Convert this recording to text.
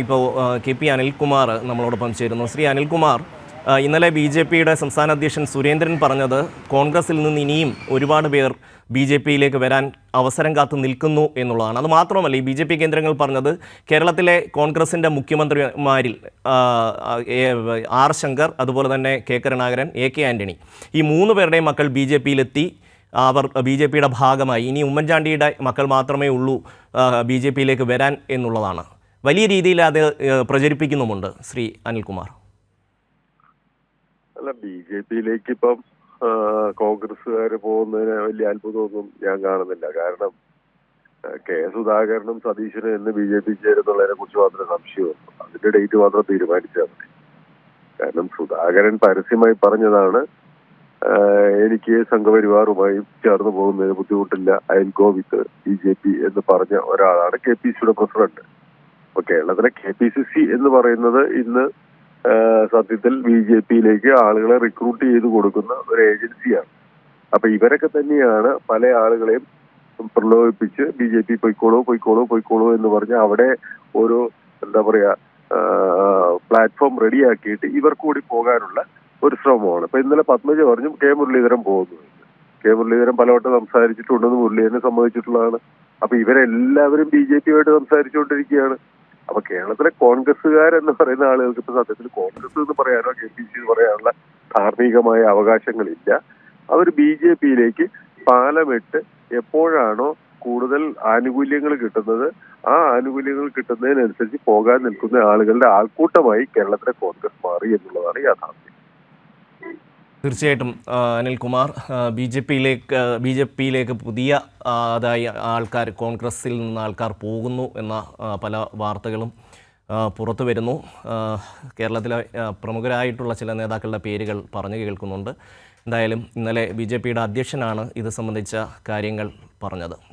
ഇപ്പോൾ KP അനിൽകുമാർ നമ്മളോടൊപ്പം ചേരുന്നു. ശ്രീ അനിൽകുമാർ, ഇന്നലെ BJPയുടെ സംസ്ഥാന അധ്യക്ഷൻ സുരേന്ദ്രൻ പറഞ്ഞത് കോൺഗ്രസിൽ നിന്ന് ഇനിയും ഒരുപാട് പേർ BJPയിലേക്ക് വരാൻ അവസരം കാത്തു നിൽക്കുന്നു എന്നുള്ളതാണ്. അത് മാത്രമല്ല, ഈ BJP കേന്ദ്രങ്ങൾ പറഞ്ഞത് കേരളത്തിലെ കോൺഗ്രസിൻ്റെ മുഖ്യമന്ത്രിമാരിൽ R ശങ്കർ, അതുപോലെ തന്നെ K കരുണാകരൻ, AK ആൻ്റണി, ഈ 3 പേരുടെയും മക്കൾ BJPയിലെത്തി. അവർ BJPയുടെ ഭാഗമായി. ഇനി ഉമ്മൻചാണ്ടിയുടെ മക്കൾ മാത്രമേ ഉള്ളൂ BJPയിലേക്ക് വരാൻ എന്നുള്ളതാണ്. വലിയ രീതിയിൽ അത് പ്രചരിപ്പിക്കുന്നുമുണ്ട്. ശ്രീ അനിൽകുമാർ. അല്ല, BJPയിലേക്ക് ഇപ്പം കോൺഗ്രസ്സുകാർ പോകുന്നതിന് വലിയ അത്ഭുതമൊന്നും ഞാൻ കാണുന്നില്ല. കാരണം K സുധാകരനും സതീശനും എന്ന് BJP ചേരുന്നുള്ളതിനെ കുറിച്ച് മാത്രമേ സംശയമുള്ളൂ. അതിന്റെ ഡേറ്റ് മാത്രം തീരുമാനിച്ചാൽ മതി. കാരണം സുധാകരൻ പരസ്യമായി പറഞ്ഞതാണ്, എനിക്ക് സംഘപരിവാറുമായി ചേർന്ന് പോകുന്നതിന് ബുദ്ധിമുട്ടില്ല, I will go with BJP എന്ന് പറഞ്ഞ ഒരാളാണ് KPCയുടെ പ്രസിഡന്റ്. അപ്പൊ കേരളത്തിലെ KPCC എന്ന് പറയുന്നത് ഇന്ന് സത്യത്തിൽ BJPയിലേക്ക് ആളുകളെ റിക്രൂട്ട് ചെയ്ത് കൊടുക്കുന്ന ഒരു ഏജൻസിയാണ്. അപ്പൊ ഇവരൊക്കെ തന്നെയാണ് പല ആളുകളെയും പ്രലോഭിപ്പിച്ച് BJP പൊയ്ക്കോളൂ എന്ന് പറഞ്ഞ് അവിടെ ഒരു എന്താ പറയാ പ്ലാറ്റ്ഫോം റെഡിയാക്കിയിട്ട് ഇവർക്ക് കൂടി പോകാനുള്ള ഒരു ശ്രമമാണ്. ഇപ്പൊ ഇന്നലെ പത്മജ പറഞ്ഞു K മുരളീധരൻ പോകുന്നു. K മുരളീധരൻ പലവട്ടം സംസാരിച്ചിട്ടുണ്ടെന്ന് മുരളീധരനെ സംബന്ധിച്ചിട്ടുള്ളതാണ്. അപ്പൊ ഇവരെല്ലാവരും BJPയുമായിട്ട് സംസാരിച്ചുകൊണ്ടിരിക്കുകയാണ്. അപ്പൊ കേരളത്തിലെ കോൺഗ്രസ്സുകാരെന്ന് പറയുന്ന ആളുകൾക്ക് ഇപ്പൊ സത്യത്തിൽ കോൺഗ്രസ് എന്ന് പറയാനോ KPC എന്ന് പറയാനുള്ള ധാർമ്മികമായ അവകാശങ്ങളില്ല. അവർ BJPയിലേക്ക് പാലമിട്ട് എപ്പോഴാണോ കൂടുതൽ ആനുകൂല്യങ്ങൾ കിട്ടുന്നത്, ആ ആനുകൂല്യങ്ങൾ കിട്ടുന്നതിനനുസരിച്ച് പോകാൻ നിൽക്കുന്ന ആളുകളുടെ ആൾക്കൂട്ടമായി കേരളത്തിലെ കോൺഗ്രസ് മാറി എന്നുള്ളതാണ് യാഥാർത്ഥ്യം. തീർച്ചയായിട്ടും അനിൽകുമാർ, BJPയിലേക്ക് പുതിയ ആൾക്കാർ, കോൺഗ്രസിൽ നിന്ന് ആൾക്കാർ പോകുന്നു എന്ന പല വാർത്തകളും പുറത്തു വരുന്നു. കേരളത്തിലെ പ്രമുഖരായിട്ടുള്ള ചില നേതാക്കളുടെ പേരുകൾ പറഞ്ഞു കേൾക്കുന്നുണ്ട്. എന്തായാലും ഇന്നലെ BJPയുടെ അധ്യക്ഷനാണ് ഇത് സംബന്ധിച്ച കാര്യങ്ങൾ പറഞ്ഞത്.